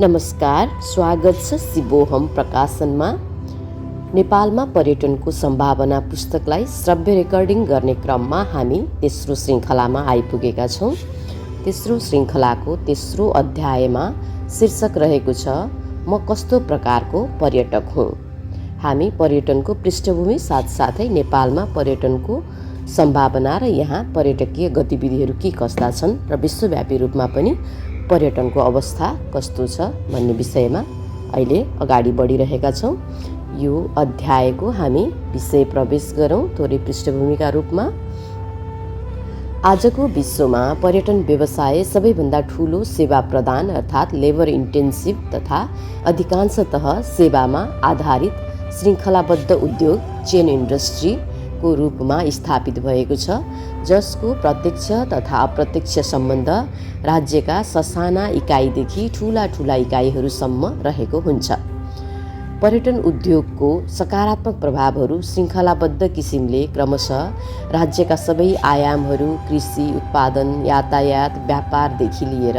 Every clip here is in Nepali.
नमस्कार, स्वागत छ शिवोहम प्रकाशनमा। नेपालमा पर्यटनको सम्भावना पुस्तकलाई श्रव्य रेकर्डिङ गर्ने क्रममा हामी तेस्रो श्रृङ्खलामा आइपुगेका छौँ। तेस्रो श्रृङ्खलाको तेस्रो अध्यायमा शीर्षक रहेको छ म कस्तो प्रकारको पर्यटक हुँ। हामी पर्यटनको पृष्ठभूमि साथसाथै नेपालमा पर्यटनको सम्भावना र यहाँ पर्यटकीय गतिविधिहरू के कस्ता छन् र विश्वव्यापी रूपमा पनि पर्यटनको अवस्था कस्तो छ भन्ने विषयमा अहिले अगाडि बढिरहेका छौँ। यो अध्यायको हामी विषय प्रवेश गरौँ थोरै पृष्ठभूमिका रूपमा। आजको विश्वमा पर्यटन व्यवसाय सबैभन्दा ठुलो सेवा प्रदान अर्थात् लेबर इन्टेन्सिभ तथा अधिकांशतः सेवामा आधारित श्रृङ्खलाबद्ध उद्योग चेन इन्डस्ट्री को रूपमा स्थापित भएको छ, जसको प्रत्यक्ष तथा अप्रत्यक्ष सम्बन्ध राज्यका ससाना इकाइदेखि ठुला इकाइहरूसम्म रहेको हुन्छ। पर्यटन उद्योगको सकारात्मक प्रभावहरू श्रृङ्खलाबद्ध किसिमले क्रमशः राज्यका सबै आयामहरू कृषि, उत्पादन, यातायात, व्यापारदेखि लिएर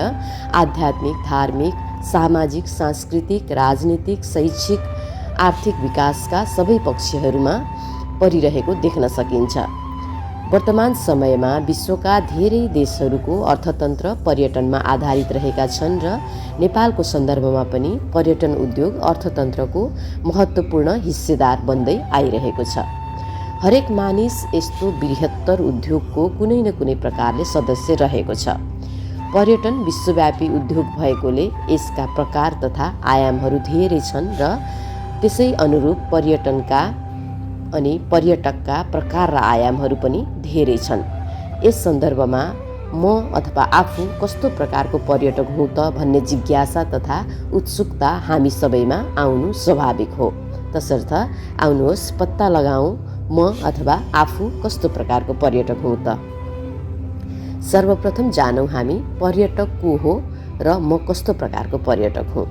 आध्यात्मिक, धार्मिक, सामाजिक, सांस्कृतिक, राजनीतिक, शैक्षिक, आर्थिक विकासका सबै पक्षहरूमा परिरहेको देख्न सकिन्छ। वर्तमान समयमा विश्वका धेरै देशहरूको अर्थतन्त्र पर्यटनमा आधारित रहेका छन् र नेपालको सन्दर्भमा पनि पर्यटन उद्योग अर्थतन्त्रको महत्त्वपूर्ण हिस्सेदार बन्दै आइरहेको छ। हरेक मानिस यस्तो बृहत्तर उद्योगको कुनै न कुनै प्रकारले सदस्य रहेको छ। पर्यटन विश्वव्यापी उद्योग भएकोले यसका प्रकार तथा आयामहरू धेरै छन् र त्यसै अनुरूप पर्यटकका प्रकार र आयामहरू पनि धेरै छन्। यस सन्दर्भमा म अथवा आफू कस्तो प्रकारको पर्यटक हुँ त भन्ने जिज्ञासा तथा उत्सुकता हामी सबैमा आउनु स्वाभाविक हो। तसर्थ आउनुहोस् पत्ता लगाऊँ म अथवा आफू कस्तो प्रकारको पर्यटक हुँ त। सर्वप्रथम जानौँ हामी पर्यटक को हो र म कस्तो प्रकारको पर्यटक हुँ।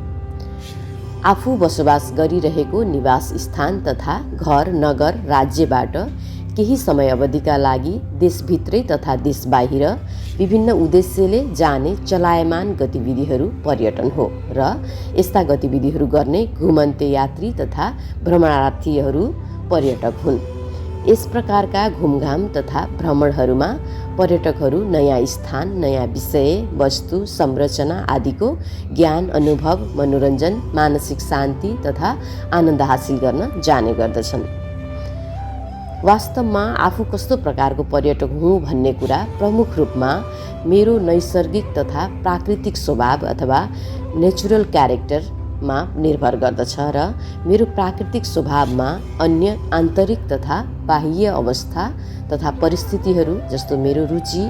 आफू बसोबास गरिरहेको निवास स्थान तथा घर, नगर, राज्यबाट केही समय अवधिका लागि देशभित्रै तथा देशबाहिर विभिन्न उद्देश्यले जाने चलायमान गतिविधिहरू पर्यटन हो र यस्ता गतिविधिहरू गर्ने घुमन्ते यात्री तथा भ्रमणार्थीहरू पर्यटक हुन्। यस प्रकारका घुमघाम तथा भ्रमणहरूमा पर्यटकहरू नयाँ स्थान, नयाँ विषय, वस्तु, संरचना आदिको ज्ञान, अनुभव, मनोरञ्जन, मानसिक शान्ति तथा आनन्द हासिल गर्न जाने गर्दछन्। वास्तवमा आफू कस्तो प्रकारको पर्यटक हुँ भन्ने कुरा प्रमुख रूपमा मेरो नैसर्गिक तथा प्राकृतिक स्वभाव अथवा नेचुरल क्यारेक्टरमा निर्भर गर्दछ र मेरो प्राकृतिक स्वभावमा अन्य आन्तरिक तथा बाह्य अवस्था तथा परिस्थितिहरू जस्तो मेरो रुचि,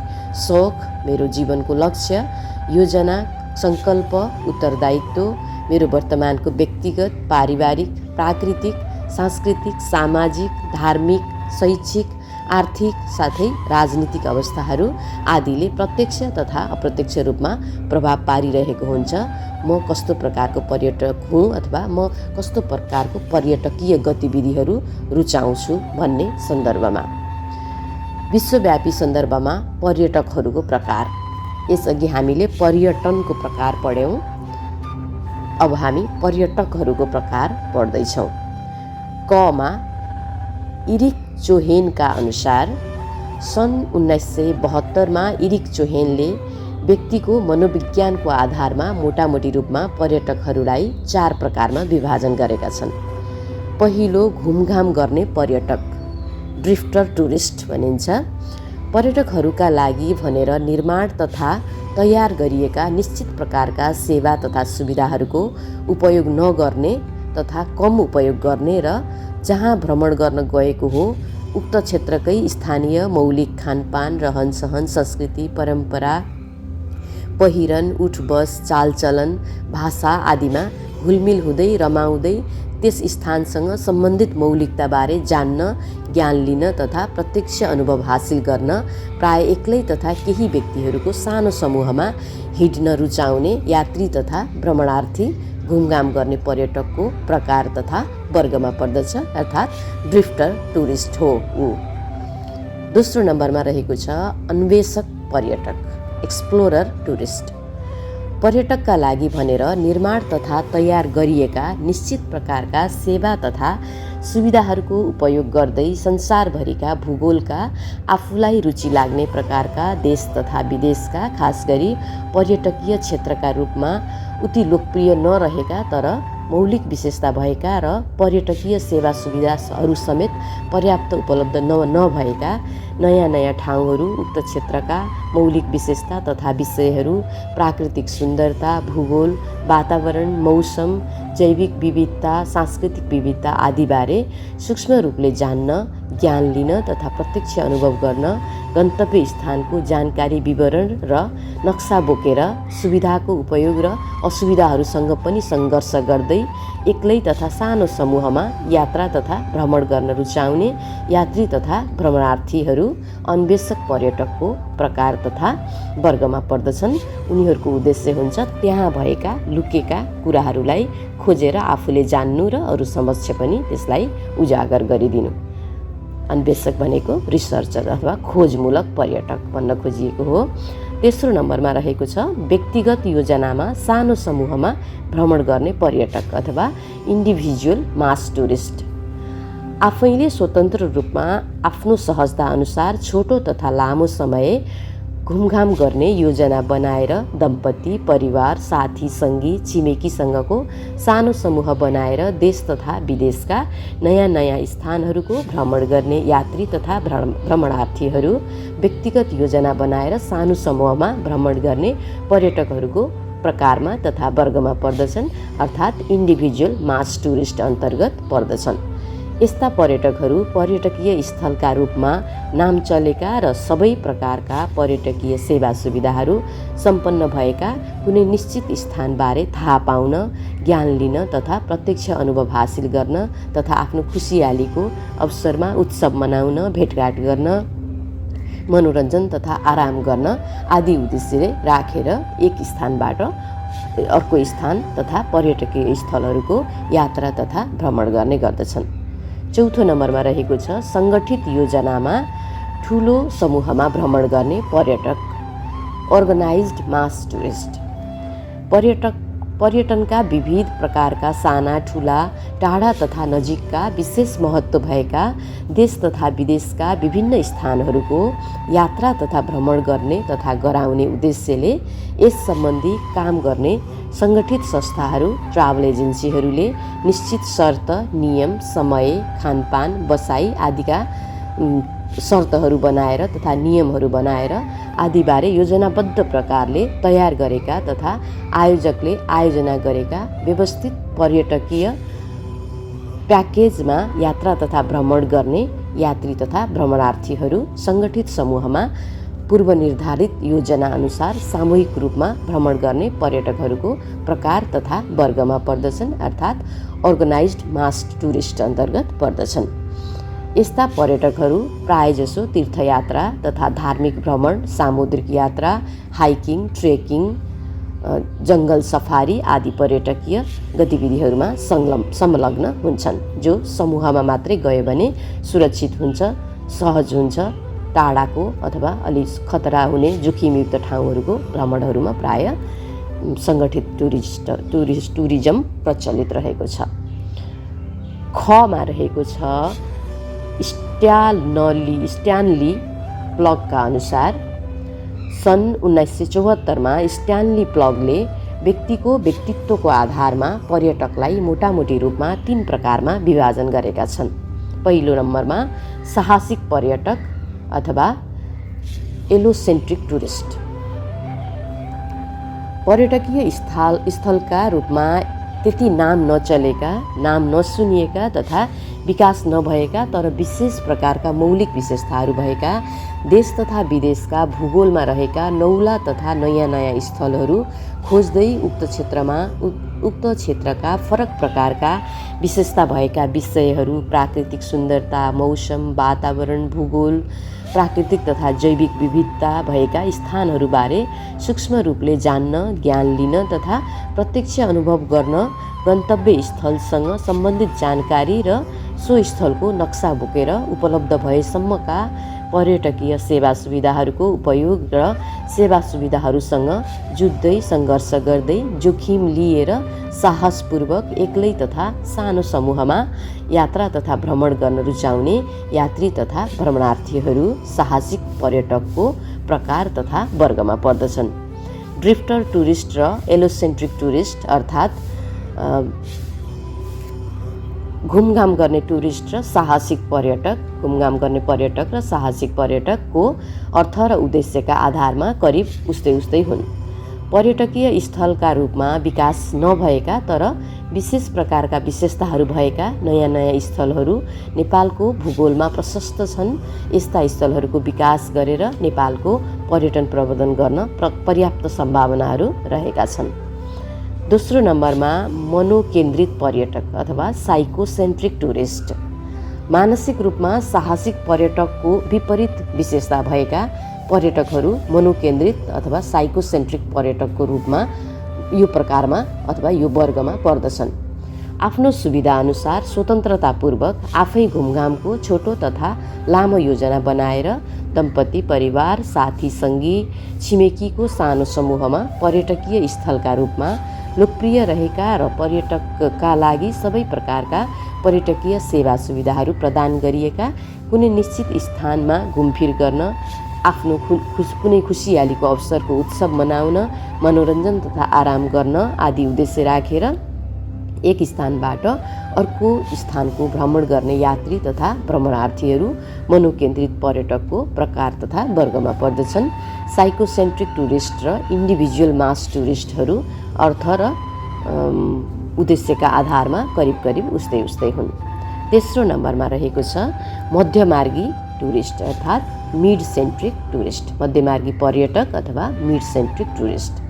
शौक, मेरो जीवनको लक्ष्य, योजना, सङ्कल्प, उत्तरदायित्व, मेरो वर्तमानको व्यक्तिगत, पारिवारिक, प्राकृतिक, सांस्कृतिक, सामाजिक, धार्मिक, शैक्षिक, आर्थिक साथै राजनीतिक अवस्थाहरू आदिले प्रत्यक्ष तथा अप्रत्यक्ष रूपमा प्रभाव पारिरहेको हुन्छ। म कस्तो प्रकारको पर्यटक हुँ अथवा म कस्तो प्रकारको पर्यटकीय गतिविधिहरू रुचाउँछु भन्ने सन्दर्भमा। विश्वव्यापी सन्दर्भमा पर्यटकहरूको प्रकार। यसअघि हामीले पर्यटनको प्रकार पढ्यौँ, अब हामी पर्यटकहरूको प्रकार पढ्दैछौँ। कमा इरिक चोहेनका अनुसार सन् 1972मा इरिक चोहेनले व्यक्तिको मनोविज्ञानको आधारमा मोटामोटी रूपमा पर्यटकहरूलाई 4 प्रकारमा विभाजन गरेका छन्। पहिलो घुमघाम गर्ने पर्यटक, ड्रिफ्टर टुरिस्ट भनिन्छ। पर्यटकहरूका लागि भनेर निर्माण तथा तयार गरिएका निश्चित प्रकारका सेवा तथा सुविधाहरूको उपयोग नगर्ने तथा कम उपयोग गर्ने र जहाँ भ्रमण गर्न गएको हो उक्त क्षेत्रकै स्थानीय मौलिक खानपान, रहनसहन, संस्कृति, परम्परा, पहिरन, उठबस, चालचलन, भाषा आदिमा घुलमिल हुँदै रमाउँदै त्यस स्थानसँग सम्बन्धित मौलिकताबारे जान्न, ज्ञान लिन तथा प्रत्यक्ष अनुभव हासिल गर्न प्राय एक्लै तथा केही व्यक्तिहरूको सानो समूहमा हिँड्न रुचाउने यात्री तथा भ्रमणार्थी घुमघाम गर्ने पर्यटकको प्रकार तथा वर्गमा पर्दछ, अर्थात् ड्रिफ्टर टुरिस्ट हो ऊ। दोस्रो नम्बरमा रहेको छ अन्वेषक पर्यटक, एक्सप्लोरर टुरिस्ट। पर्यटकका लागि भनेर निर्माण तथा तयार गरिएका निश्चित प्रकारका सेवा तथा सुविधाहरूको उपयोग गर्दै संसारभरिका भूगोलका आफूलाई रुचि लाग्ने प्रकारका देश तथा विदेशका खास गरी पर्यटकीय क्षेत्रका रूपमा उति लोकप्रिय नरहेका तर मौलिक विशेषता भएका र पर्यटकीय सेवा सुविधाहरू समेत पर्याप्त उपलब्ध नभएका नयाँ ठाउँहरू, उक्त क्षेत्रका मौलिक विशेषता तथा विषयहरू, प्राकृतिक सुन्दरता, भूगोल, वातावरण, मौसम, जैविक विविधता, सांस्कृतिक विविधता आदिबारे सूक्ष्म रूपले जान्न, ज्ञान लिन तथा प्रत्यक्ष अनुभव गर्न गन्तव्य स्थानको जानकारी विवरण र नक्सा बोकेर सुविधाको उपयोग र असुविधाहरूसँग पनि सङ्घर्ष गर्दै एक्लै तथा सानो समूहमा यात्रा तथा भ्रमण गर्न रुचाउने यात्री तथा भ्रमणार्थीहरू अन्वेषक पर्यटकको प्रकार तथा वर्गमा पर्दछन्। उनीहरूको उद्देश्य हुन्छ त्यहाँ भएका लुकेका कुराहरूलाई खोजेर आफूले जान्नु र अरू समक्ष पनि त्यसलाई उजागर गरिदिनु। अन्वेषक भनेको रिसर्चर अथवा खोजमूलक पर्यटक भन्न खोजिएको हो। तेस्रो नम्बरमा रहेको छ व्यक्तिगत योजनामा सानो समूहमा भ्रमण गर्ने पर्यटक अथवा इन्डिभिजुअल मास टुरिस्ट। आफैले स्वतन्त्र रूपमा आफ्नो सहजता अनुसार छोटो तथा लामो समय घुमघाम गर्ने योजना बनाएर दम्पति, परिवार, साथी, सङ्गी, छिमेकीसँगको सानो समूह बनाएर देश तथा विदेशका नयाँ स्थानहरूको भ्रमण गर्ने यात्री तथा भ्रमणार्थीहरू व्यक्तिगत योजना बनाएर सानो समूहमा भ्रमण गर्ने पर्यटकहरूको प्रकारमा तथा वर्गमा पर्दछन्, अर्थात् इन्डिभिजुअल मास टुरिस्ट अन्तर्गत पर्दछन्। यस्ता पर्यटकहरू पर्यटकीय स्थलका रूपमा नाम चलेका र सबै प्रकारका पर्यटकीय सेवा सुविधाहरू सम्पन्न भएका कुनै निश्चित स्थानबारे थाहा पाउन, ज्ञान लिन तथा प्रत्यक्ष अनुभव हासिल गर्न तथा आफ्नो खुसियालीको अवसरमा उत्सव मनाउन, भेटघाट गर्न, मनोरञ्जन तथा आराम गर्न आदि उद्देश्यले राखेर एक स्थानबाट अर्को स्थान तथा पर्यटकीय स्थलहरूको यात्रा तथा भ्रमण गर्ने गर्दछन्। चौथो नम्बरमा रहेको छ सङ्गठित योजनामा ठुलो समूहमा भ्रमण गर्ने पर्यटक, अर्गनाइज्ड मास टुरिस्ट। पर्यटनका विविध प्रकारका साना, ठुला, टाढा तथा नजिकका विशेष महत्त्व भएका देश तथा विदेशका विभिन्न स्थानहरूको यात्रा तथा भ्रमण गर्ने तथा गराउने उद्देश्यले यस सम्बन्धी काम गर्ने सङ्गठित संस्थाहरू, ट्राभल एजेन्सीहरूले निश्चित शर्त, नियम, समय, खानपान, बसाइ आदिका शर्तहरू बनाएर तथा नियमहरू बनाएर आदिबारे योजनाबद्ध प्रकारले तयार गरेका तथा आयोजकले आयोजना गरेका व्यवस्थित पर्यटकीय प्याकेजमा यात्रा तथा भ्रमण गर्ने यात्री तथा भ्रमणार्थीहरू सङ्गठित समूहमा पूर्वनिर्धारित योजना अनुसार सामूहिक रूपमा भ्रमण गर्ने पर्यटकहरूको प्रकार तथा वर्गमा पर्दछन्, अर्थात् अर्गनाइज्ड मास टुरिस्ट अन्तर्गत पर्दछन्। यस्ता पर्यटकहरू प्रायजसो तीर्थयात्रा तथा धार्मिक भ्रमण, सामुद्रिक यात्रा, हाइकिङ, ट्रेकिङ, जङ्गल सफारी आदि पर्यटकीय गतिविधिहरूमा संलग्न हुन्छन्, जो समूहमा मात्रै गयो भने सुरक्षित हुन्छ, सहज हुन्छ। टाढाको अथवा अलि खतरा हुने जोखिमयुक्त ठाउँहरूको भ्रमणहरूमा प्राय सङ्गठित टुरिज्म प्रचलित रहेको छ। खमा रहेको छ स्ट्यानली प्लगका अनुसार सन् 1974मा स्ट्यानली प्लगले व्यक्तिको व्यक्तित्वको आधारमा पर्यटकलाई मोटामोटी रूपमा 3 प्रकारमा विभाजन गरेका छन्। पहिलो नम्बरमा साहसिक पर्यटक अथवा एलोसेन्ट्रिक टुरिस्ट। पर्यटकीय स्थलका रूपमा त्यति नाम नचलेका, नाम नसुनिएका तथा विकास नभएका तर विशेष प्रकारका मौलिक विशेषताहरू भएका देश तथा विदेशका भूगोलमा रहेका नौला तथा नयाँ स्थलहरू खोज्दै उक्त क्षेत्रका फरक प्रकारका विशेषता भएका विषयहरू, प्राकृतिक सुन्दरता, मौसम, वातावरण, भूगोल, प्राकृतिक तथा जैविक विविधता भएका स्थानहरूबारे सूक्ष्म रूपले जान्न, ज्ञान लिन तथा प्रत्यक्ष अनुभव गर्न गन्तव्य स्थलसँग सम्बन्धित जानकारी र सो स्थलको नक्सा बोकेर उपलब्ध भएसम्मका पर्यटकीय सेवा सुविधाहरूको उपयोग र सेवा सुविधाहरूसँग जुझ्दै सङ्घर्ष गर्दै जोखिम लिएर साहसपूर्वक एक्लै तथा सानो समूहमा यात्रा तथा भ्रमण गर्न रुचाउने यात्री तथा भ्रमणार्थीहरू साहसिक पर्यटकको प्रकार तथा वर्गमा पर्दछन्। ड्रिफ्टर टुरिस्ट र एलोसेन्ट्रिक टुरिस्ट अर्थात् घुमघाम गर्ने टुरिस्ट र साहसिक पर्यटक, घुमघाम गर्ने पर्यटक र साहसिक पर्यटकको अर्थ र उद्देश्यका आधारमा करिब उस्तै हुन्। पर्यटकीय स्थलका रूपमा विकास नभएका तर विशेष प्रकारका विशेषताहरू भएका नयाँ स्थलहरू नेपालको भूगोलमा प्रशस्त छन्। यस्ता स्थलहरूको विकास गरेर नेपालको पर्यटन प्रवर्धन गर्न पर्याप्त सम्भावनाहरू रहेका छन्। दोस्रो नम्बरमा मनोकेन्द्रित पर्यटक अथवा साइकोसेन्ट्रिक टुरिस्ट। मानसिक रूपमा साहसिक पर्यटकको विपरीत विशेषता भएका पर्यटकहरू मनोकेन्द्रित अथवा साइकोसेन्ट्रिक पर्यटकको रूपमा यो प्रकारमा अथवा यो वर्गमा पर्दछन्। आफ्नो सुविधाअनुसार स्वतन्त्रतापूर्वक आफै घुमघामको छोटो तथा लामो योजना बनाएर दम्पति, परिवार, साथी, सङ्गी, छिमेकीको सानो समूहमा पर्यटकीय स्थलका रूपमा लोकप्रिय रहेका र पर्यटकका लागि सबै प्रकारका पर्यटकीय सेवा सुविधाहरू प्रदान गरिएका कुनै निश्चित स्थानमा घुमफिर गर्न, आफ्नो कुनै खुसियालीको अवसरको उत्सव मनाउन, मनोरञ्जन तथा आराम गर्न आदि उद्देश्य राखेर एक स्थानबाट अर्को स्थानको भ्रमण गर्ने यात्री तथा भ्रमणार्थीहरू मनोकेन्द्रित पर्यटकको प्रकार तथा वर्गमा पर्दछन्। साइकोसेन्ट्रिक टुरिस्ट र इन्डिभिजुअल मास टुरिस्टहरू अर्थ र उद्देश्यका आधारमा करिब उस्तै हुन्। तेस्रो नम्बरमा रहेको छ मध्यमार्गी टुरिस्ट अर्थात् मिड सेन्ट्रिक टुरिस्ट, मध्यमार्गी पर्यटक अथवा मिड सेन्ट्रिक टुरिस्ट।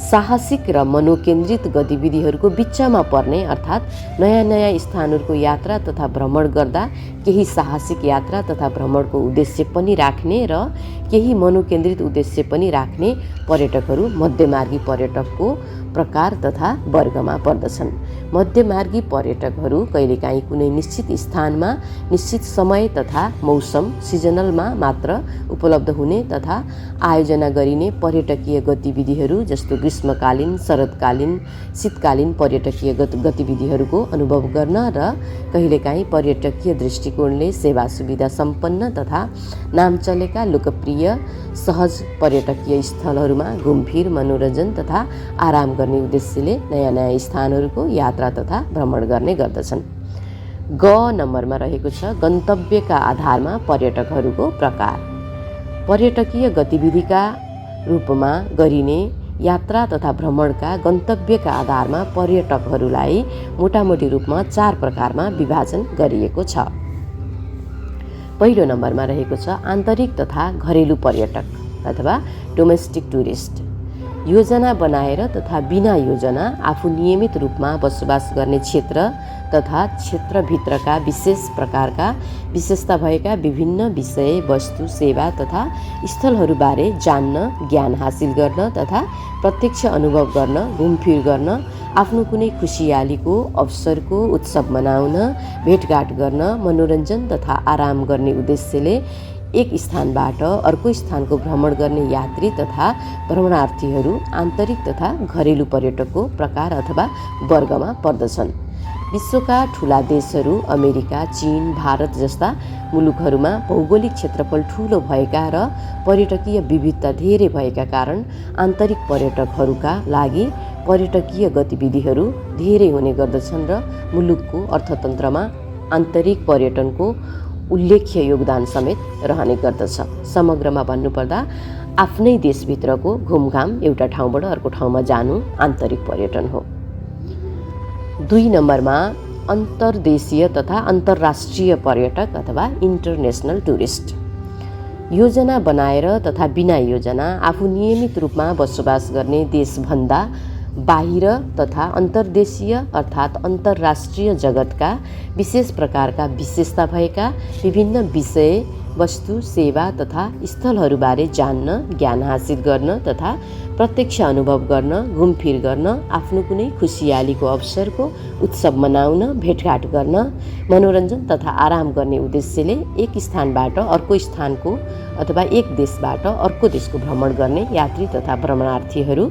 साहसिक र मनोकेन्द्रित गतिविधिहरूको बिचमा पर्ने अर्थात् नयाँ स्थानहरूको यात्रा तथा भ्रमण गर्दा केही साहसिक यात्रा तथा भ्रमणको उद्देश्य पनि राख्ने र केही मनोकेन्द्रित उद्देश्य पनि राख्ने पर्यटकहरू मध्यमार्गी पर्यटकको प्रकार तथा वर्गमा पर्दछन्। मध्यमार्गी पर्यटकहरू कहिलेकाहीँ कुनै निश्चित स्थानमा निश्चित समय तथा मौसम सिजनलमा मात्र उपलब्ध हुने तथा आयोजना गरिने पर्यटकीय गतिविधिहरू जस्तो ग्रीष्मकालीन, शरदकालीन, शीतकालीन पर्यटकीय गतिविधिहरूको अनुभव गर्न र कहिलेकाहीँ पर्यटकीय दृष्टिकोणले सेवा सुविधा सम्पन्न तथा नाम चलेका लोकप्रिय सहज पर्यटकीय स्थलहरूमा घुमफिर, मनोरञ्जन तथा आराम गर्ने उद्देश्यले नयाँ स्थानहरूको यात्रा तथा भ्रमण गर्ने गर्दछन्। ग नम्बरमा रहेको छ गन्तव्यका आधारमा पर्यटकहरूको प्रकार। पर्यटकीय गतिविधिका रूपमा गरिने यात्रा तथा भ्रमणका गन्तव्यका आधारमा पर्यटकहरूलाई मोटामोटी रूपमा 4 प्रकारमा विभाजन गरिएको छ। पहिलो नम्बरमा रहेको छ आन्तरिक तथा घरेलु पर्यटक अथवा डोमेस्टिक टुरिस्ट। योजना बनाएर तथा बिना योजना आफू नियमित रूपमा बसोबास गर्ने क्षेत्र तथा क्षेत्रभित्रका विशेष प्रकारका विशेषता भएका विभिन्न विषय, वस्तु, सेवा तथा स्थलहरूबारे जान्न, ज्ञान हासिल गर्न तथा प्रत्यक्ष अनुभव गर्न, घुमफिर गर्न, आफ्नो कुनै खुसियालीको अवसरको उत्सव मनाउन, भेटघाट गर्न, मनोरञ्जन तथा आराम गर्ने उद्देश्यले एक स्थानबाट अर्को स्थानको भ्रमण गर्ने यात्री तथा भ्रमणार्थीहरू आन्तरिक तथा घरेलु पर्यटकको प्रकार अथवा वर्गमा पर्दछन्। विश्वका ठुला देशहरू अमेरिका, चीन, भारत जस्ता मुलुकहरूमा भौगोलिक क्षेत्रफल ठुलो भएका र पर्यटकीय विविधता धेरै भएका कारण आन्तरिक पर्यटकहरूका लागि पर्यटकीय गतिविधिहरू धेरै हुने गर्दछन् र मुलुकको अर्थतन्त्रमा आन्तरिक पर्यटनको उल्लेख्य योगदान समेत रहने गर्दछ। समग्रमा भन्नुपर्दा आफ्नै देशभित्रको घुमघाम एउटा ठाउँबाट अर्को ठाउँमा जानु आन्तरिक पर्यटन हो। 2 नम्बरमा अन्तर्देशीय तथा अन्तर्राष्ट्रिय पर्यटक अथवा इन्टरनेसनल टुरिस्ट। योजना बनाएर तथा बिना योजना आफू नियमित रूपमा बसोबास गर्ने देशभन्दा बाहिर तथा अन्तर्देशीय अर्थात् अन्तर्राष्ट्रिय जगतका विशेष प्रकारका विशेषता भएका विभिन्न विषय, वस्तु, सेवा तथा स्थलहरूबारे जान्न, ज्ञान हासिल गर्न तथा प्रत्यक्ष अनुभव गर्न, घुमफिर गर्न, आफ्नो कुनै खुसियालीको अवसरको उत्सव मनाउन, भेटघाट गर्न, मनोरञ्जन तथा आराम गर्ने उद्देश्यले एक स्थानबाट अर्को स्थानको अथवा एक देशबाट अर्को देशको भ्रमण गर्ने यात्री तथा भ्रमणार्थीहरू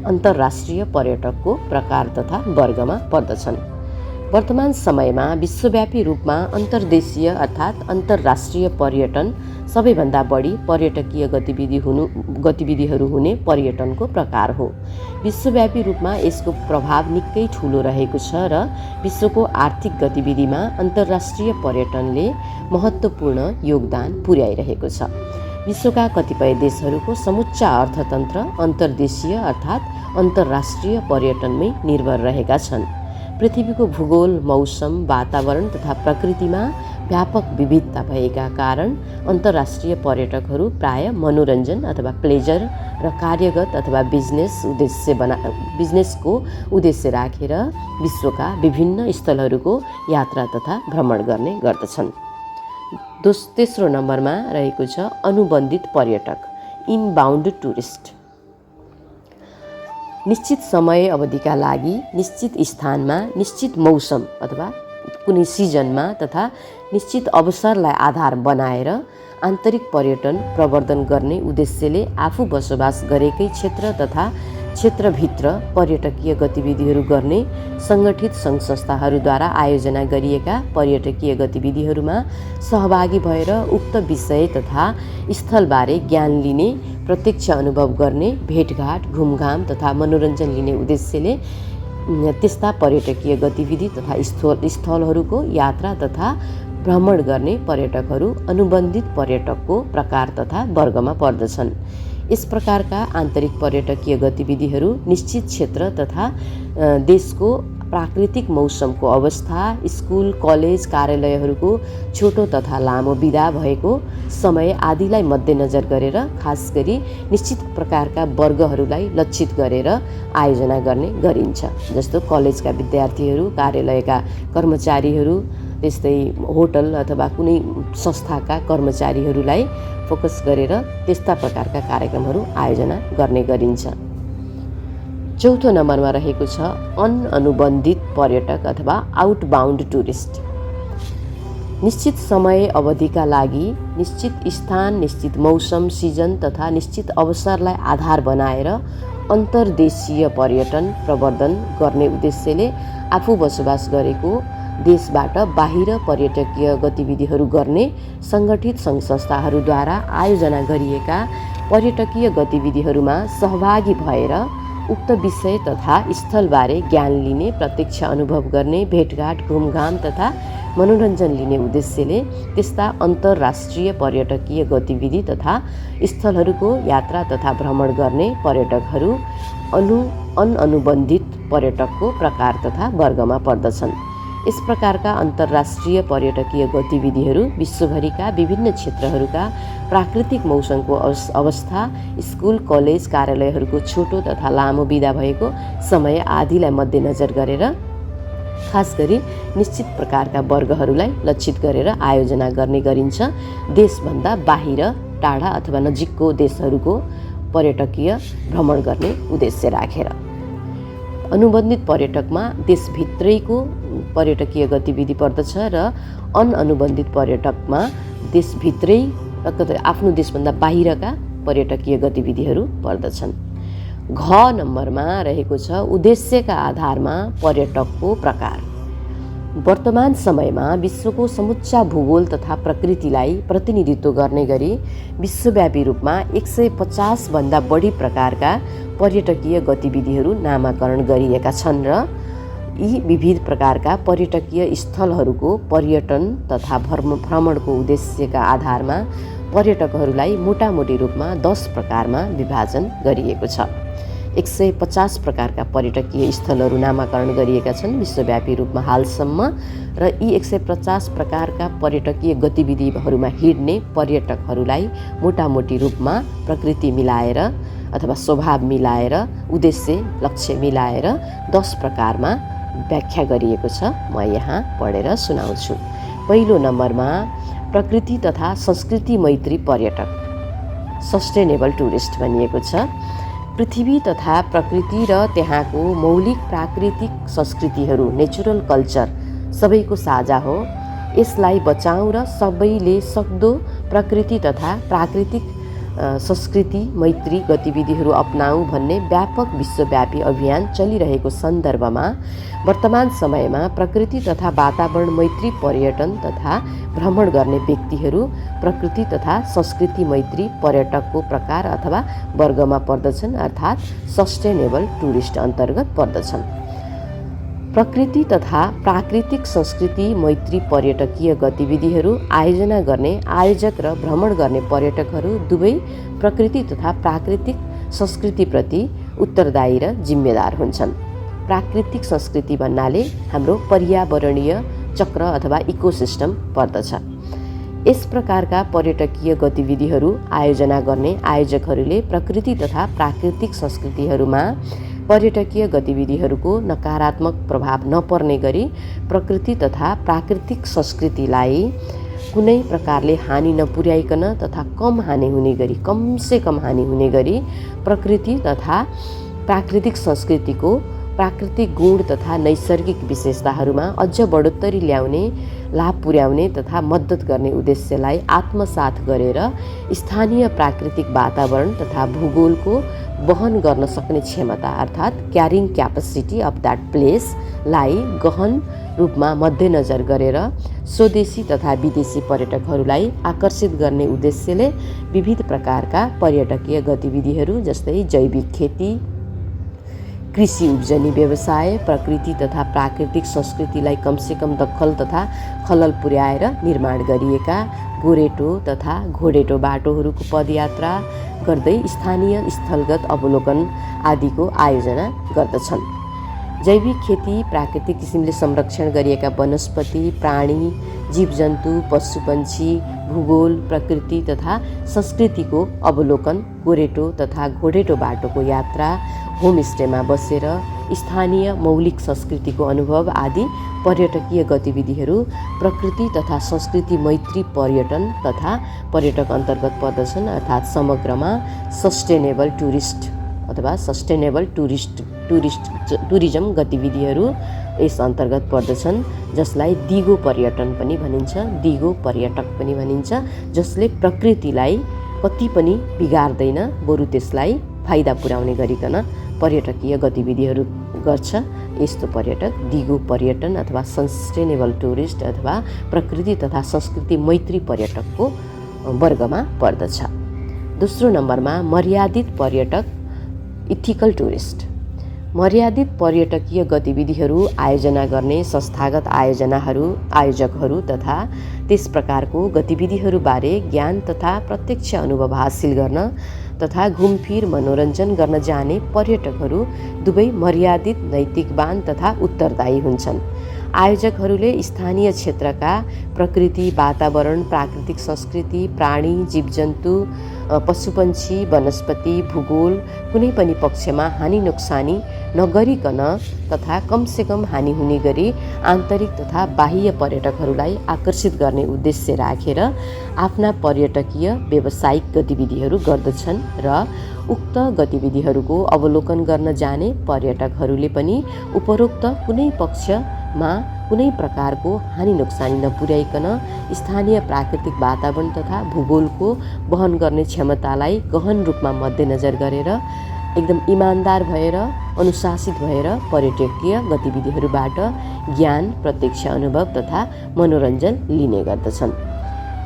अन्तर्राष्ट्रिय पर्यटकको प्रकार तथा वर्गमा पर्दछन्। वर्तमान समयमा विश्वव्यापी रूपमा अन्तर्देशीय अर्थात् अन्तर्राष्ट्रिय पर्यटन सबैभन्दा बढी पर्यटकीय गतिविधिहरू हुने पर्यटनको प्रकार हो। विश्वव्यापी रूपमा यसको प्रभाव निकै ठुलो रहेको छ र विश्वको आर्थिक गतिविधिमा अन्तर्राष्ट्रिय पर्यटनले महत्त्वपूर्ण योगदान पुर्याइरहेको छ। विश्वका कतिपय देशहरूको समुच्च अर्थतन्त्र अन्तर्देशीय अर्थात् अन्तर्राष्ट्रिय पर्यटनमै निर्भर रहेका छन्। पृथ्वीको भूगोल, मौसम, वातावरण तथा प्रकृतिमा व्यापक विविधता भएका कारण अन्तर्राष्ट्रिय पर्यटकहरू प्राय मनोरञ्जन अथवा प्लेजर र कार्यगत अथवा बिजनेसको उद्देश्य राखेर विश्वका विभिन्न स्थलहरूको यात्रा तथा भ्रमण गर्ने गर्दछन्। तेस्रो नम्बरमा रहेको छ अनुबन्धित पर्यटक, इनबाउन्ड टुरिस्ट। निश्चित समय अवधिका लागि निश्चित स्थानमा, निश्चित मौसम अथवा कुनै सिजनमा तथा निश्चित अवसरलाई आधार बनाएर आन्तरिक पर्यटन प्रवर्धन गर्ने उद्देश्यले आफू बसोबास गरेकै क्षेत्र तथा क्षेत्रभित्र पर्यटकीय गतिविधिहरू गर्ने सङ्गठित सङ्घ संस्थाहरूद्वारा आयोजना गरिएका पर्यटकीय गतिविधिहरूमा सहभागी भएर उक्त विषय तथा स्थलबारे ज्ञान लिने, प्रत्यक्ष अनुभव गर्ने, भेटघाट, घुमघाम तथा मनोरञ्जन लिने उद्देश्यले त्यस्ता पर्यटकीय गतिविधि तथा स्थलहरूको यात्रा तथा भ्रमण गर्ने पर्यटकहरू अनुबन्धित पर्यटकको प्रकार तथा वर्गमा पर्दछन्। यस प्रकारका आन्तरिक पर्यटकीय गतिविधिहरू निश्चित क्षेत्र तथा देशको प्राकृतिक मौसमको अवस्था, स्कुल, कलेज, कार्यालयहरूको छोटो तथा लामो बिदा भएको समय आदिलाई मध्यनजर गरेर खास गरी निश्चित प्रकारका वर्गहरूलाई लक्षित गरेर आयोजना गर्ने गरिन्छ। जस्तो कलेजका विद्यार्थीहरू, कार्यालयका कर्मचारीहरू, त्यस्तै होटल अथवा कुनै संस्थाका कर्मचारीहरूलाई फोकस गरेर त्यस्ता प्रकारका कार्यक्रमहरू आयोजना गर्ने गरिन्छ। चौथो नम्बरमा रहेको छ अनअनुबन्धित पर्यटक अथवा आउटबाउन्ड टुरिस्ट। निश्चित समय अवधिका लागि निश्चित स्थान, निश्चित मौसम, सिजन तथा निश्चित अवसरलाई आधार बनाएर अन्तर्देशीय पर्यटन प्रवर्धन गर्ने उद्देश्यले आफू बसोबास गरेको देशबाट बाहिर पर्यटकीय गतिविधिहरू गर्ने सङ्गठित सङ्घ संस्थाहरूद्वारा आयोजना गरिएका पर्यटकीय गतिविधिहरूमा सहभागी भएर उक्त विषय तथा स्थलबारे ज्ञान लिने, प्रत्यक्ष अनुभव गर्ने, भेटघाट, घुमघाम तथा मनोरञ्जन लिने उद्देश्यले त्यस्ता अन्तर्राष्ट्रिय पर्यटकीय गतिविधि तथा स्थलहरूको यात्रा तथा भ्रमण गर्ने पर्यटकहरू अनअनुबन्धित पर्यटकको प्रकार तथा वर्गमा पर्दछन्। यस प्रकारका अन्तर्राष्ट्रिय पर्यटकीय गतिविधिहरू विश्वभरिका विभिन्न क्षेत्रहरूका प्राकृतिक मौसमको अवस्था, स्कुल, कलेज, कार्यालयहरूको छोटो तथा लामो बिदा भएको समय आदिलाई मध्यनजर गरेर खास गरी निश्चित प्रकारका वर्गहरूलाई लक्षित गरेर आयोजना गर्ने गरिन्छ। देशभन्दा बाहिर, टाढा अथवा नजिकको देशहरूको पर्यटकीय भ्रमण गर्ने उद्देश्य राखेर। अनुबन्धित पर्यटकमा देशभित्रैको पर्यटकीय गतिविधि पर्दछ र अनअनुबन्धित पर्यटकमा देशभित्रै आफ्नो देशभन्दा बाहिरका पर्यटकीय गतिविधिहरू पर्दछन्। घ नम्बरमा रहेको छ उद्देश्यका आधारमा पर्यटकको प्रकार। वर्तमान समयमा विश्वको समुच्च भूगोल तथा प्रकृतिलाई प्रतिनिधित्व गर्ने गरी विश्वव्यापी रूपमा 150 भन्दा बढी प्रकारका पर्यटकीय गतिविधिहरू नामाकरण गरिएका छन् र यी विविध प्रकारका पर्यटकीय स्थलहरूको पर्यटन तथा भ्रमणको उद्देश्यका आधारमा पर्यटकहरूलाई मोटामोटी रूपमा 10 प्रकारमा विभाजन गरिएको छ। 150 प्रकारका पर्यटकीय स्थलहरू नामाकरण गरिएका छन् विश्वव्यापी रूपमा हालसम्म र यी 150 प्रकारका पर्यटकीय गतिविधिहरूमा हिँड्ने पर्यटकहरूलाई मोटामोटी रूपमा प्रकृति मिलाएर अथवा स्वभाव मिलाएर, उद्देश्य लक्ष्य मिलाएर 10 प्रकारमा व्याख्या गरिएको छ। म यहाँ पढेर सुनाउँछु। पहिलो नम्बरमा प्रकृति तथा संस्कृति मैत्री पर्यटक सस्टेनेबल टुरिस्ट भनिएको छ। पृथ्वी तथा प्रकृति र त्यहाँको मौलिक प्राकृतिक संस्कृतिहरू नेचुरल कल्चर सबैको साझा हो। यसलाई बचाउँ र सबैले सक्दो प्रकृति तथा प्राकृतिक संस्कृति मैत्री गतिविधिहरू अपनाऊ भन्ने व्यापक विश्वव्यापी अभियान चलिरहेको सन्दर्भमा वर्तमान समयमा प्रकृति तथा वातावरण मैत्री पर्यटन तथा भ्रमण गर्ने व्यक्तिहरू प्रकृति तथा संस्कृति मैत्री पर्यटकको प्रकार अथवा वर्गमा पर्दछन्, अर्थात् सस्टेनेबल टुरिस्ट अन्तर्गत पर्दछन्। प्रकृति तथा प्राकृतिक संस्कृति मैत्री पर्यटकीय गतिविधिहरू आयोजना गर्ने आयोजक र भ्रमण गर्ने पर्यटकहरू दुवै प्रकृति तथा प्राकृतिक संस्कृतिप्रति उत्तरदायी र जिम्मेदार हुन्छन्। प्राकृतिक संस्कृति भन्नाले हाम्रो पर्यावरणीय चक्र अथवा इकोसिस्टम पर्दछ। यस प्रकारका पर्यटकीय गतिविधिहरू आयोजना गर्ने आयोजकहरूले प्रकृति तथा प्राकृतिक संस्कृतिहरूमा पर्यटकीय गतिविधिहरूको नकारात्मक प्रभाव नपर्ने गरी प्रकृति तथा प्राकृतिक संस्कृतिलाई कुनै प्रकारले हानि नपुर्याइकन तथा कम हानि हुने गरी कमसे कम हानि हुने गरी प्रकृति तथा प्राकृतिक संस्कृतिको प्राकृतिक गुण तथा नैसर्गिक विशेषताहरूमा अझ बढोत्तरी ल्याउने, लाभ पुर्याउने तथा मद्दत गर्ने उद्देश्यलाई आत्मसात गरेर स्थानीय प्राकृतिक वातावरण तथा भूगोलको वहन गर्न सक्ने क्षमता अर्थात् क्यारिङ क्यापेसिटी अफ द्याट प्लेसलाई गहन रूपमा मध्यनजर गरेर स्वदेशी तथा विदेशी पर्यटकहरूलाई आकर्षित गर्ने उद्देश्यले विविध प्रकारका पर्यटकीय गतिविधिहरू जस्तै जैविक खेती, कृषि उब्जनी व्यवसाय, प्रकृति तथा प्राकृतिक संस्कृतिलाई कमसेकम दखल तथा खलल पुर्याएर निर्माण गरिएका गोरेटो तथा घोडेटो बाटोहरूको पदयात्रा गर्दै स्थानीय स्थलगत अवलोकन आदिको आयोजना गर्दछन्। जैविक खेती प्राकृतिक किसिमले संरक्षण गरिएका वनस्पति, प्राणी, जीवजन्तु, पशुपन्छी, भूगोल, प्रकृति तथा संस्कृतिको अवलोकन, गोरेटो तथा घोडेटो बाटोको यात्रा, होमस्टेमा बसेर स्थानीय मौलिक संस्कृतिको अनुभव आदि पर्यटकीय गतिविधिहरू प्रकृति तथा संस्कृति मैत्री पर्यटन तथा पर्यटक अन्तर्गत पर्दछन्, अर्थात् समग्रमा सस्टेनेबल टुरिस्ट अथवा सस्टेनेबल टुरिज्म गतिविधिहरू यस अन्तर्गत पर्दछन्, जसलाई दिगो पर्यटन पनि भनिन्छ, दिगो पर्यटक पनि भनिन्छ, जसले प्रकृतिलाई कति पनि बिगार्दैन, बरु त्यसलाई फाइदा पुर्याउने गरिकन पर्यटकीय गतिविधिहरू गर्छ। यस्तो पर्यटक दिगो पर्यटन अथवा सस्टेनेबल टुरिस्ट अथवा प्रकृति तथा संस्कृति मैत्री पर्यटकको वर्गमा पर्दछ। दोस्रो नम्बरमा मर्यादित पर्यटक इथिकल टुरिस्ट। मर्यादित पर्यटकीय गतिविधिहरू आयोजना गर्ने संस्थागत आयोजकहरू तथा त्यस प्रकारको गतिविधिहरूबारे ज्ञान तथा प्रत्यक्ष अनुभव हासिल गर्न तथा घुमफिर मनोरञ्जन गर्न जाने पर्यटकहरू दुवै मर्यादित, नैतिकवान तथा उत्तरदायी हुन्छन्। आयोजकहरूले स्थानीय क्षेत्रका प्रकृति, वातावरण, प्राकृतिक संस्कृति, प्राणी, जीवजन्तु, पशुपन्छी, वनस्पति, भूगोल कुनै पनि पक्षमा हानि नोक्सानी नगरिकन तथा कमसेकम हानि हुने गरी आन्तरिक तथा बाह्य पर्यटकहरूलाई आकर्षित गर्ने उद्देश्य राखेर आफ्ना पर्यटकीय व्यावसायिक गतिविधिहरू गर्दछन् र उक्त गतिविधिहरूको अवलोकन गर्न जाने पर्यटकहरूले पनि उपरोक्त कुनै पक्षमा कुनै प्रकारको हानि नोक्सानी नपुर्याइकन स्थानीय प्राकृतिक वातावरण तथा भूगोलको वहन गर्ने क्षमतालाई गहन रूपमा मध्यनजर गरेर एकदम इमान्दार भएर अनुशासित भएर पर्यटकीय गतिविधिहरूबाट ज्ञान, प्रत्यक्ष अनुभव तथा मनोरञ्जन लिने गर्दछन्।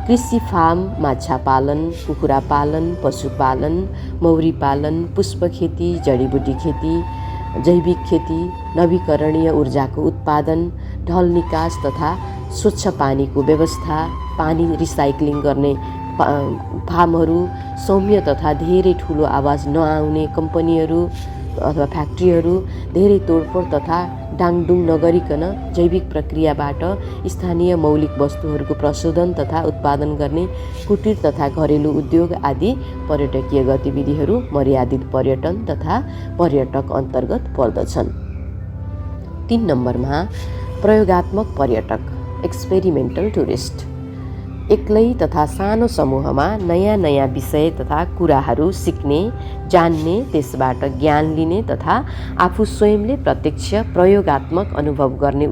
कृषि फार्म, माछा पालन, कुखुरा पालन, पशुपालन, मौरी पालन, पुष्प खेती, जडीबुटी खेती, जैविक खेती, नवीकरणीय ऊर्जाको उत्पादन, ढल निकास तथा स्वच्छ पानीको व्यवस्था, पानी रिसाइक्लिङ गर्ने फार्महरू, सौम्य तथा धेरै ठुलो आवाज नआउने कम्पनीहरू अथवा फ्याक्ट्रीहरू, धेरै तोडफोड तथा डाङडुङ नगरिकन जैविक प्रक्रियाबाट स्थानीय मौलिक वस्तुहरूको प्रशोधन तथा उत्पादन गर्ने कुटीर तथा घरेलु उद्योग आदि पर्यटकीय गतिविधिहरू मर्यादित पर्यटन तथा पर्यटक अन्तर्गत पर्दछन्। 3 नम्बरमा प्रयोगात्मक पर्यटक एक्सपेरिमेन्टल टुरिस्ट। एक्लै तथा सानो समूहमा नयाँ नयाँ विषय तथा कुराहरू सिक्ने, जान्ने, त्यसबाट ज्ञान लिने तथा आफू स्वयंले प्रत्यक्ष प्रयोगात्मक अनुभव गर्ने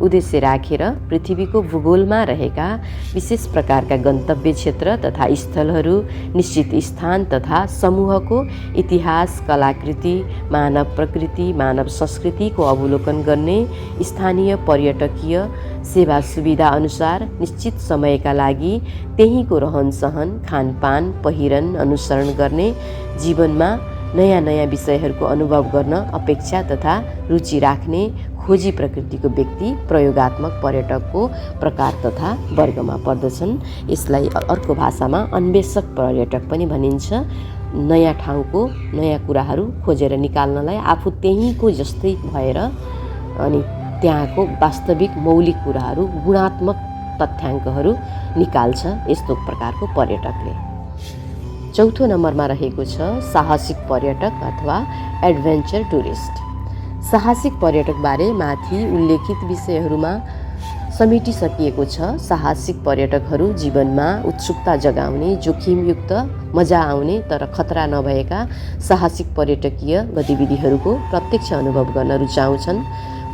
उद्देश्य राखेर पृथ्वीको भूगोलमा रहेका विशेष प्रकारका गन्तव्य क्षेत्र तथा स्थलहरू, निश्चित स्थान तथा समूहको इतिहास, कलाकृति, मानव प्रकृति, मानव संस्कृतिको अवलोकन गर्ने, स्थानीय पर्यटकीय सेवा सुविधा अनुसार निश्चित समयका लागि त्यहीँको रहनसहन, खानपान, पहिरन अनुसरण गर्ने, जीवनमा नयाँ नयाँ विषयहरूको अनुभव गर्न अपेक्षा तथा रुचि राख्ने खोजी प्रकृतिको व्यक्ति प्रयोगात्मक पर्यटकको प्रकार तथा वर्गमा पर्दछन्। यसलाई अर्को भाषामा अन्वेषक पर्यटक पनि भनिन्छ। नयाँ ठाउँको नयाँ कुराहरू खोजेर निकाल्नलाई आफू त्यहीँको जस्तै भएर अनि त्यहाँको वास्तविक मौलिक कुराहरू, गुणात्मक तथ्याङ्कहरू निकाल्छ यस्तो प्रकारको पर्यटकले। चौथो नम्बरमा रहेको छ साहसिक पर्यटक अथवा एडभेन्चर टुरिस्ट। साहसिक पर्यटकबारे माथि उल्लेखित विषयहरूमा समेटिसकिएको छ। साहसिक पर्यटकहरू जीवनमा उत्सुकता जगाउने, जोखिमयुक्त, मजा आउने तर खतरा नभएका साहसिक पर्यटकीय गतिविधिहरूको प्रत्यक्ष अनुभव गर्न रुचाउँछन्।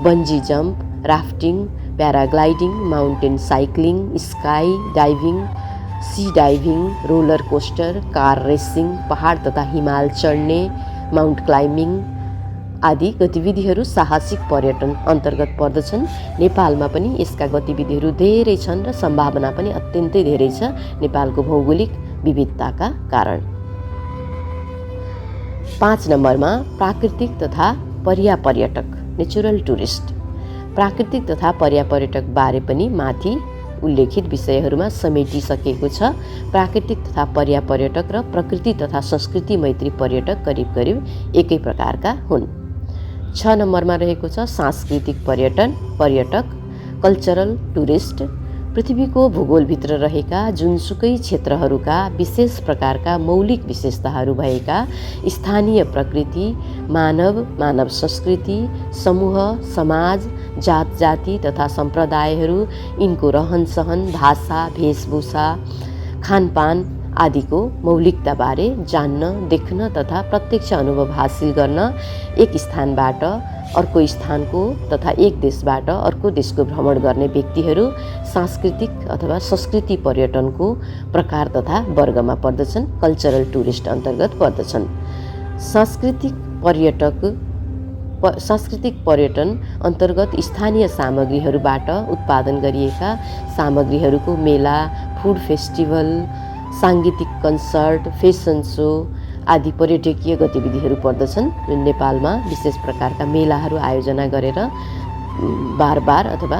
Bungee jump, rafting, paragliding, mountain cycling, sky diving, sea diving, roller coaster, car racing, पहाड तथा हिमाल चढ्ने, माउन्ट क्लाइम्बिङ आदि गतिविधिहरू साहसिक पर्यटन अन्तर्गत पर्दछन्। नेपालमा पनि यसका गतिविधिहरू धेरै छन् र सम्भावना पनि अत्यन्तै धेरै छ नेपालको भौगोलिक विविधताका कारण। 5 नम्बरमा प्राकृतिक तथा पर्यापर्यटक नेचुरल टुरिस्ट। प्राकृतिक तथा पर्यापर्यटक बारे पनि माथि उल्लेखित विषयहरूमा समेटिसकेको छ। प्राकृतिक तथा पर्यापर्यटक र प्रकृति तथा संस्कृति मैत्री पर्यटक करिब करिब एकै प्रकारका हुन्। 6 नम्बरमा रहेको छ सांस्कृतिक पर्यटक कल्चरल टुरिस्ट। पृथ्वीको भूगोलभित्र रहेका जुनसुकै क्षेत्रहरूका विशेष प्रकारका मौलिक विशेषताहरू भएका स्थानीय प्रकृति, मानव संस्कृति, समूह, समाज, जात जाति तथा सम्प्रदायहरू, यिनको रहनसहन, भाषा, वेशभूषा, खानपान आदिको मौलिकताबारे जान्न, देख्न तथा प्रत्यक्ष अनुभव हासिल गर्न एक स्थानबाट अर्को स्थानको तथा एक देशबाट अर्को देशको भ्रमण गर्ने व्यक्तिहरू सांस्कृतिक अथवा संस्कृति पर्यटनको प्रकार तथा वर्गमा पर्दछन्, कल्चरल टुरिस्ट अन्तर्गत पर्दछन्। सांस्कृतिक पर्यटन अन्तर्गत स्थानीय सामग्रीहरूबाट उत्पादन गरिएका सामग्रीहरूको मेला, फुड फेस्टिभल, साङ्गीतिक कन्सर्ट, फेसन सो आदि पर्यटकीय गतिविधिहरू पर्दछन्। जुन नेपालमा विशेष प्रकारका मेलाहरू आयोजना गरेर बार अथवा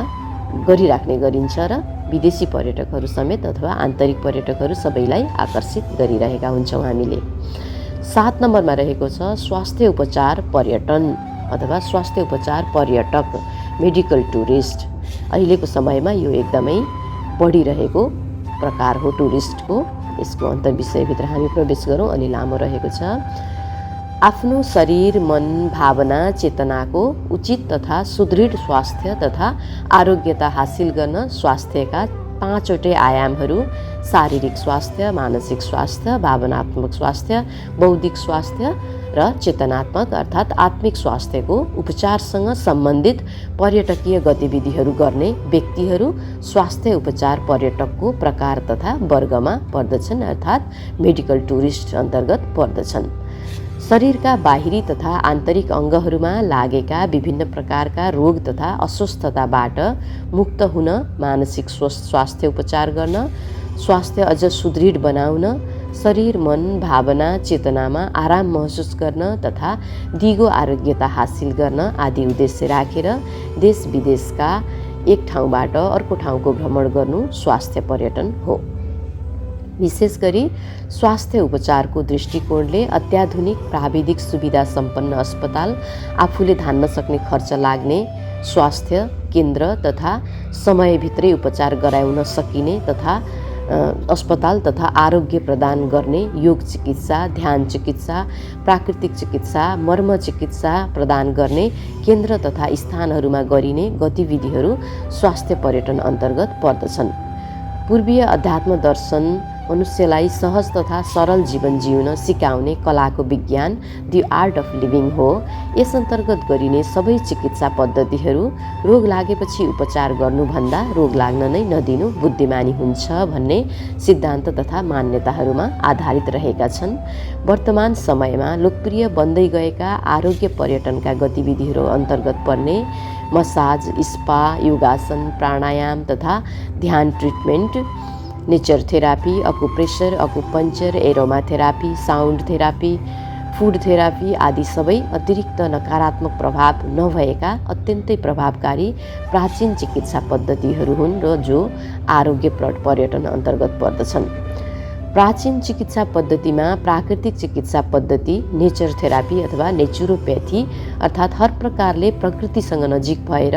गरिराख्ने गरिन्छ र विदेशी पर्यटकहरू समेत अथवा आन्तरिक पर्यटकहरू सबैलाई आकर्षित गरिरहेका हुन्छौँ हामीले। 7 नम्बरमा रहेको छ स्वास्थ्य उपचार पर्यटन अथवा स्वास्थ्य उपचार पर्यटक मेडिकल टुरिस्ट। अहिलेको समयमा यो एकदमै बढिरहेको प्रकार हो टुरिस्टको। यसको अन्तर्विषयभित्र हामी प्रवेश गरौँ। अलि लामो रहेको छ। आफ्नो शरीर, मन, भावना, चेतनाको उचित तथा सुदृढ स्वास्थ्य तथा आरोग्यता हासिल गर्न स्वास्थ्यका 5वटै आयामहरू शारीरिक स्वास्थ्य, मानसिक स्वास्थ्य, भावनात्मक स्वास्थ्य, बौद्धिक स्वास्थ्य र चेतनात्मक अर्थात् आत्मिक स्वास्थ्यको उपचारसँग सम्बन्धित पर्यटकीय गतिविधिहरू गर्ने व्यक्तिहरू स्वास्थ्य उपचार पर्यटकको प्रकार तथा वर्गमा पर्दछन् अर्थात् मेडिकल टुरिस्ट अन्तर्गत पर्दछन्। शरीरका बाहिरी तथा आन्तरिक अङ्गहरूमा लागेका विभिन्न प्रकारका रोग तथा अस्वस्थताबाट मुक्त हुन, मानसिक स्वास्थ्य उपचार गर्न, स्वास्थ्य अझ सुदृढ बनाउन, शरीर, मन, भावना, चेतनामा आराम महसुस गर्न तथा दिगो आरोग्यता हासिल गर्न आदि उद्देश्य राखेर देश विदेशका एक ठाउँबाट अर्को ठाउँको भ्रमण गर्नु स्वास्थ्य पर्यटन हो। विशेष गरी स्वास्थ्य उपचारको दृष्टिकोणले अत्याधुनिक प्राविधिक सुविधा सम्पन्न अस्पताल, आफूले धान्न सक्ने खर्च लाग्ने स्वास्थ्य केन्द्र तथा समयभित्रै उपचार गराउन सकिने तथा अस्पताल तथा आरोग्य प्रदान गर्ने योग चिकित्सा, ध्यान चिकित्सा, प्राकृतिक चिकित्सा, मर्म चिकित्सा प्रदान गर्ने केन्द्र तथा स्थानहरूमा गरिने गतिविधिहरू स्वास्थ्य पर्यटन अन्तर्गत पर्दछन्। पूर्वीय अध्यात्म दर्शन मनुष्यलाई सहज तथा सरल जीवन जिउन सिकाउने कलाको विज्ञान दि आर्ट अफ लिभिङ हो। यस अन्तर्गत गरिने सबै चिकित्सा पद्धतिहरू रोग लागेपछि उपचार गर्नुभन्दा रोग लाग्न नै नदिनु बुद्धिमानी हुन्छ भन्ने सिद्धान्त तथा मान्यताहरूमा आधारित रहेका छन्। वर्तमान समयमा लोकप्रिय बन्दै गएका आरोग्य पर्यटनका गतिविधिहरू अन्तर्गत पर्ने मसाज, स्पा, योगासन, प्राणायाम तथा ध्यान treatment, nature therapy, acupressure, acupuncture, aroma therapy, sound therapy, food therapy आदि सबै अतिरिक्त नकारात्मक प्रभाव नभएका अत्यन्तै प्रभावकारी प्राचीन चिकित्सा पद्धतिहरू हुन् र जो आरोग्य पर्यटन अन्तर्गत पर्दछन्। प्राचीन चिकित्सा पद्धतिमा प्राकृतिक चिकित्सा पद्धति, नेचर थेरापी अथवा नेचुरोप्याथी अर्थात् हर प्रकारले प्रकृतिसँग नजिक भएर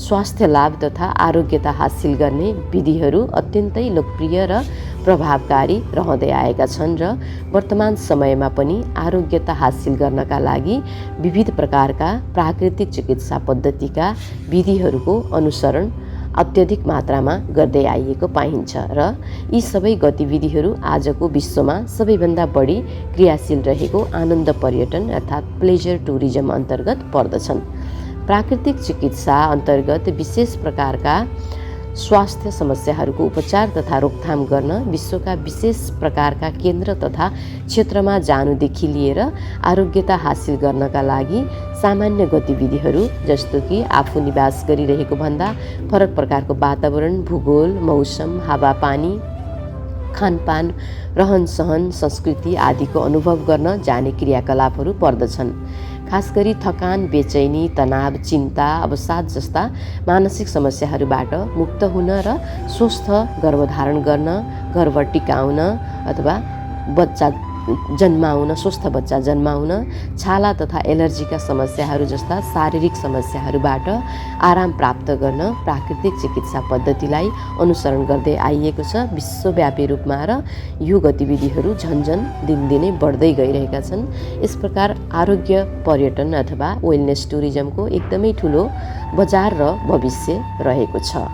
स्वास्थ्य लाभ तथा आरोग्यता हासिल गर्ने विधिहरू अत्यन्तै लोकप्रिय र प्रभावकारी रहँदै आएका छन् र वर्तमान समयमा पनि आरोग्यता हासिल गर्नका लागि विविध प्रकारका प्राकृतिक चिकित्सा पद्धतिका विधिहरूको अनुसरण अत्यधिक मात्रामा गर्दै आइएको पाइन्छ र यी सबै गतिविधिहरू आजको विश्वमा सबैभन्दा बढी क्रियाशील रहेको आनन्द पर्यटन अर्थात् प्लेजर टुरिज्म अन्तर्गत पर्दछन्। प्राकृतिक चिकित्सा अन्तर्गत विशेष प्रकारका स्वास्थ्य समस्याहरूको उपचार तथा रोकथाम गर्न विश्वका विशेष प्रकारका केन्द्र तथा क्षेत्रमा जानुदेखि लिएर आरोग्यता हासिल गर्नका लागि सामान्य गतिविधिहरू जस्तो कि आफू निवास गरिरहेको भन्दा फरक प्रकारको वातावरण, भूगोल, मौसम, हावापानी, खानपान, रहनसहन, संस्कृति आदिको अनुभव गर्न जाने क्रियाकलापहरू पर्दछन्। खास गरी थकान, बेचैनी, तनाव, चिन्ता, अवसाद जस्ता मानसिक समस्याहरूबाट मुक्त हुन र स्वस्थ गर्भधारण गर्न, गर्भ टिकाउन अथवा स्वस्थ बच्चा जन्माउन, छाला तथा एलर्जीका समस्याहरू जस्ता शारीरिक समस्याहरूबाट आराम प्राप्त गर्न प्राकृतिक चिकित्सा पद्धतिलाई अनुसरण गर्दै आइएको छ। विश्वव्यापी रूपमा र यो गतिविधिहरू झन्झन दिनदिनै बढ्दै गइरहेका छन्। यस प्रकार आरोग्य पर्यटन अथवा वेलनेस टुरिज्मको एकदमै ठुलो बजार र भविष्य रहेको छ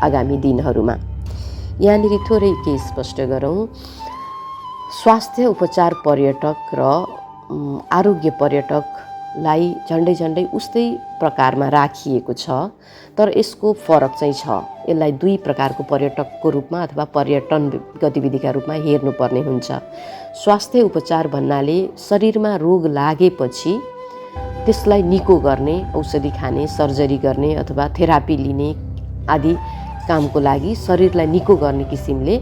आगामी दिनहरूमा। यहाँनिर थोरै के स्पष्ट गरौँ, स्वास्थ्य उपचार पर्यटक र आरोग्य पर्यटकलाई झन्डै झन्डै उस्तै प्रकारमा राखिएको छ, तर यसको फरक चाहिँ छ। यसलाई दुई प्रकारको पर्यटकको रूपमा अथवा पर्यटन गतिविधिका रूपमा हेर्नुपर्ने हुन्छ। स्वास्थ्य उपचार भन्नाले शरीरमा रोग लागेपछि त्यसलाई निको गर्ने, औषधि खाने, सर्जरी गर्ने अथवा थेरापी लिने आदि कामको लागि शरीरलाई निको गर्ने किसिमले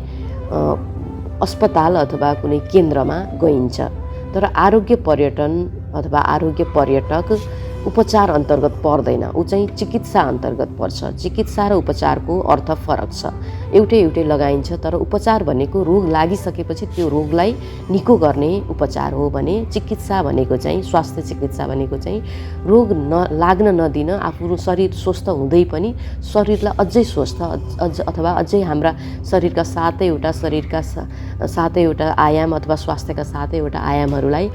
अस्पताल अथवा कुनै केन्द्रमा गइन्छ। तर आरोग्य पर्यटन अथवा आरोग्य पर्यटक उपचार अन्तर्गत पर्दैन, ऊ चाहिँ चिकित्सा अन्तर्गत पर्छ। चिकित्सा र उपचारको अर्थ फरक छ। एउटै लगाइन्छ, तर उपचार भनेको रोग लागिसकेपछि त्यो रोगलाई निको गर्ने उपचार हो भने चिकित्सा भनेको चाहिँ स्वास्थ्य चिकित्सा भनेको चाहिँ रोग लाग्न नदिन, आफ्नो शरीर स्वस्थ हुँदै पनि शरीरलाई अझै स्वस्थ अथवा अझै हाम्रा शरीरका सातैवटा आयाम अथवा स्वास्थ्यका सातैवटा आयामहरूलाई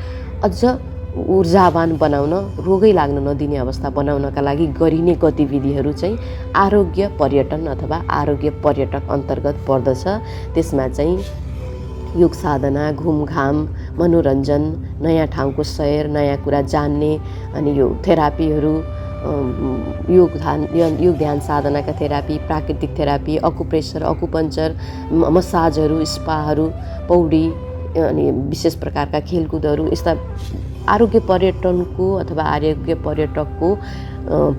अझ ऊर्जावान बनाउन, रोगै लाग्न नदिने अवस्था बनाउनका लागि गरिने गतिविधिहरू चाहिँ आरोग्य पर्यटन अथवा आरोग्य पर्यटक अन्तर्गत पर्दछ। त्यसमा चाहिँ योग साधना, घुमघाम, मनोरञ्जन, नयाँ ठाउँको सैर, नयाँ कुरा जान्ने, अनि यो थेरापीहरू, योग ध्यान साधनाका थेरापी, प्राकृतिक थेरापी, अकुप्रेसर, अकुपङ्चर, मसाजहरू, स्पाहरू, पौडी अनि विशेष प्रकारका खेलकुदहरू, यस्ता आरोग्य पर्यटनको अथवा आरोग्य पर्यटकको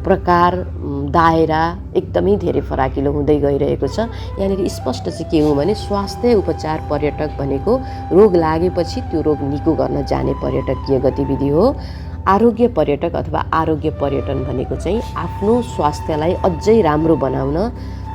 प्रकार, दायरा एकदमै धेरै फराकिलो हुँदै गइरहेको छ। यहाँनिर स्पष्ट चाहिँ के हो भने स्वास्थ्य उपचार पर्यटक भनेको रोग लागेपछि त्यो रोग निको गर्न जाने पर्यटकीय गतिविधि हो। आरोग्य पर्यटक अथवा आरोग्य पर्यटन भनेको चाहिँ आफ्नो स्वास्थ्यलाई अझै राम्रो बनाउन,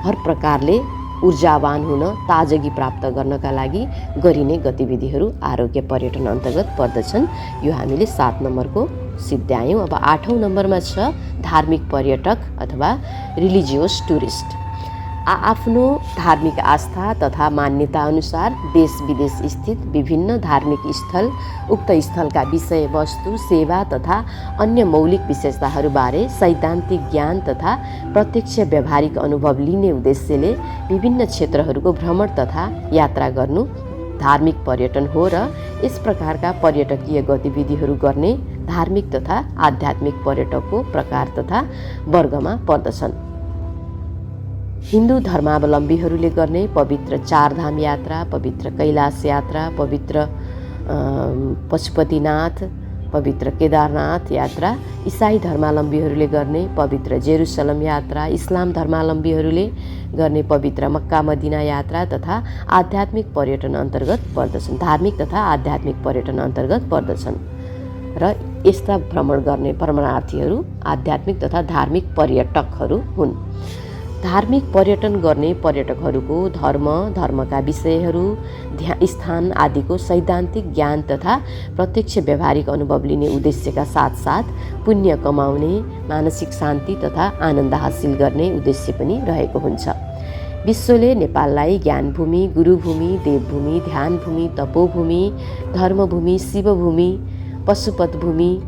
हर प्रकारले ऊर्जावान हुन, ताजगी प्राप्त गर्नका लागि गरिने गतिविधिहरू आरोग्य पर्यटन अन्तर्गत पर्दछन्। यो हामीले 7 नम्बरको सिद्ध्यायौँ। अब 8औं नम्बरमा छ धार्मिक पर्यटक अथवा रिलिजियस टुरिस्ट। आफ्नो धार्मिक आस्था तथा मान्यता अनुसार देश विदेश स्थित विभिन्न धार्मिक स्थल, उक्त स्थलका विषय वस्तु, सेवा तथा अन्य मौलिक विशेषताहरूबारे सैद्धान्तिक ज्ञान तथा प्रत्यक्ष व्यावहारिक अनुभव लिने उद्देश्यले विभिन्न क्षेत्रहरूको भ्रमण तथा यात्रा गर्नु धार्मिक पर्यटन हो र यस प्रकारका पर्यटकीय गतिविधिहरू गर्ने धार्मिक तथा आध्यात्मिक पर्यटकको प्रकार तथा वर्गमा पर्दछन्। हिन्दू धर्मावलम्बीहरूले गर्ने पवित्र चारधाम यात्रा, पवित्र कैलाश यात्रा, पवित्र पशुपतिनाथ, पवित्र केदारनाथ यात्रा, इसाई धर्मावलम्बीहरूले गर्ने पवित्र जेरुसलम यात्रा, इस्लाम धर्मावलम्बीहरूले गर्ने पवित्र मक्का मदिना यात्रा तथा आध्यात्मिक पर्यटन अन्तर्गत पर्दछन्। धार्मिक तथा आध्यात्मिक पर्यटन अन्तर्गत पर्दछन् र यस्ता भ्रमण गर्ने भ्रमणार्थीहरू आध्यात्मिक तथा धार्मिक पर्यटकहरू हुन्। धार्मिक पर्यटन गर्ने पर्यटकहरूको धर्म, धर्मका विषयहरू, स्थान आदिको सैद्धान्तिक ज्ञान तथा प्रत्यक्ष व्यावहारिक अनुभव लिने उद्देश्यका साथसाथ पुण्य कमाउने, मानसिक शान्ति तथा आनन्द हासिल गर्ने उद्देश्य पनि रहेको हुन्छ। विश्वले नेपाललाई ज्ञानभूमि, गुरुभूमि, देवभूमि, ध्यानभूमि, तपोभूमि, धर्मभूमि, शिवभूमि, पशुपतभूमि,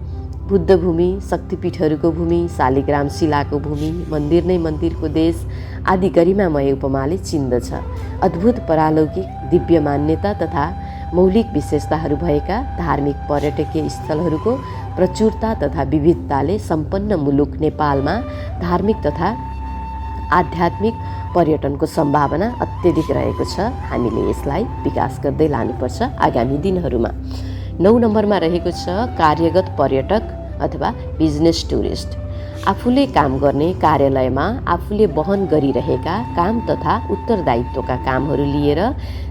बुद्धभूमि, शक्तिपीठहरूको भूमि, शालिग्राम शिलाको भूमि, मन्दिर नै मन्दिरको देश आदि गरिमामय उपमाले चिन्दछ। अद्भुत परालौकिक दिव्य मान्यता तथा मौलिक विशेषताहरू भएका धार्मिक पर्यटकीय स्थलहरूको प्रचुरता तथा विविधताले सम्पन्न मुलुक नेपालमा धार्मिक तथा आध्यात्मिक पर्यटनको सम्भावना अत्यधिक रहेको छ। हामीले यसलाई विकास गर्दै लानुपर्छ आगामी दिनहरूमा। 9 नम्बरमा रहेको छ कार्यगत पर्यटक अथवा बिजनेस टुरिस्ट। आफूले काम गर्ने कार्यालयमा आफूले वहन गरिरहेका काम तथा उत्तरदायित्वका कामहरू लिएर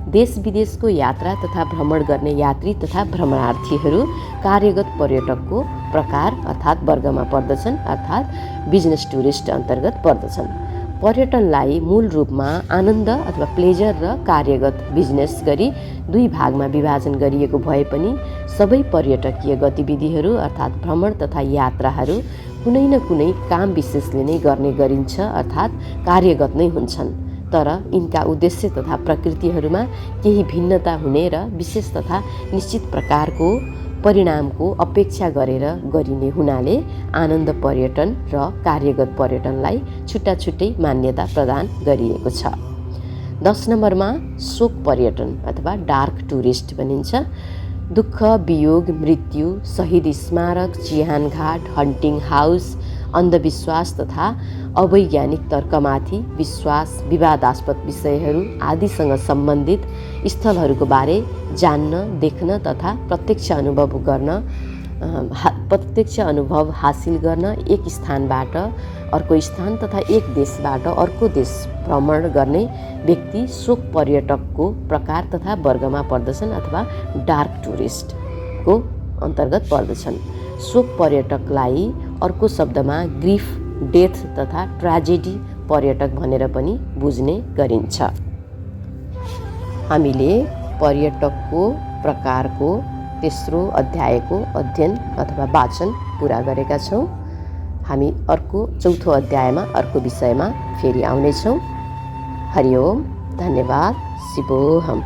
देश विदेशको यात्रा तथा भ्रमण गर्ने यात्री तथा भ्रमणार्थीहरू कार्यगत पर्यटकको प्रकार अर्थात् वर्गमा पर्दछन्, अर्थात् बिजनेस टुरिस्ट अन्तर्गत पर्दछन्। पर्यटनलाई मूल रूपमा आनन्द अथवा प्लेजर र कार्यगत बिजनेस गरी 2 भागमा विभाजन गरिएको भए पनि सबै पर्यटकीय गतिविधिहरू अर्थात् भ्रमण तथा यात्राहरू कुनै न कुनै काम विशेषले नै गर्ने गरिन्छ, अर्थात् कार्यगत नै हुन्छन्। तर यिनका उद्देश्य तथा प्रकृतिहरूमा केही भिन्नता हुने र विशेष तथा निश्चित प्रकारको परिणामको अपेक्षा गरेर गरिने हुनाले आनन्द पर्यटन र कार्यगत पर्यटनलाई छुट्टा-छुट्टै मान्यता प्रदान गरिएको छ। 10 नम्बरमा शोक पर्यटन अथवा डार्क टुरिस्ट भनिन्छ। दुःख, वियोग, मृत्यु, शहीद स्मारक, चिहानघाट, हन्टिङ हाउस, अन्धविश्वास तथा अवैज्ञानिक तर्कमाथि विश्वास, विवादास्पद विषयहरू आदिसँग सम्बन्धित स्थलहरूको बारे जान्न, देख्न तथा प्रत्यक्ष अनुभव हासिल गर्न एक स्थानबाट अर्को स्थान तथा एक देशबाट अर्को देश भ्रमण गर्ने व्यक्ति शोक पर्यटकको प्रकार तथा वर्गमा पर्दछन् अथवा डार्क टुरिस्टको अन्तर्गत पर्दछन्। शोक पर्यटकलाई अर्को शब्दमा ग्रिफ, डेथ तथा ट्राजेडी पर्यटक भनेर पनि बुझ्ने गरिन्छ। हामीले पर्यटकको प्रकारको तेस्रो अध्यायको अध्ययन अथवा वाचन पुरा गरेका छौँ। हामी अर्को चौथो अध्यायमा अर्को विषयमा फेरि आउनेछौँ। हरि ओम, धन्यवाद, शिवोहम।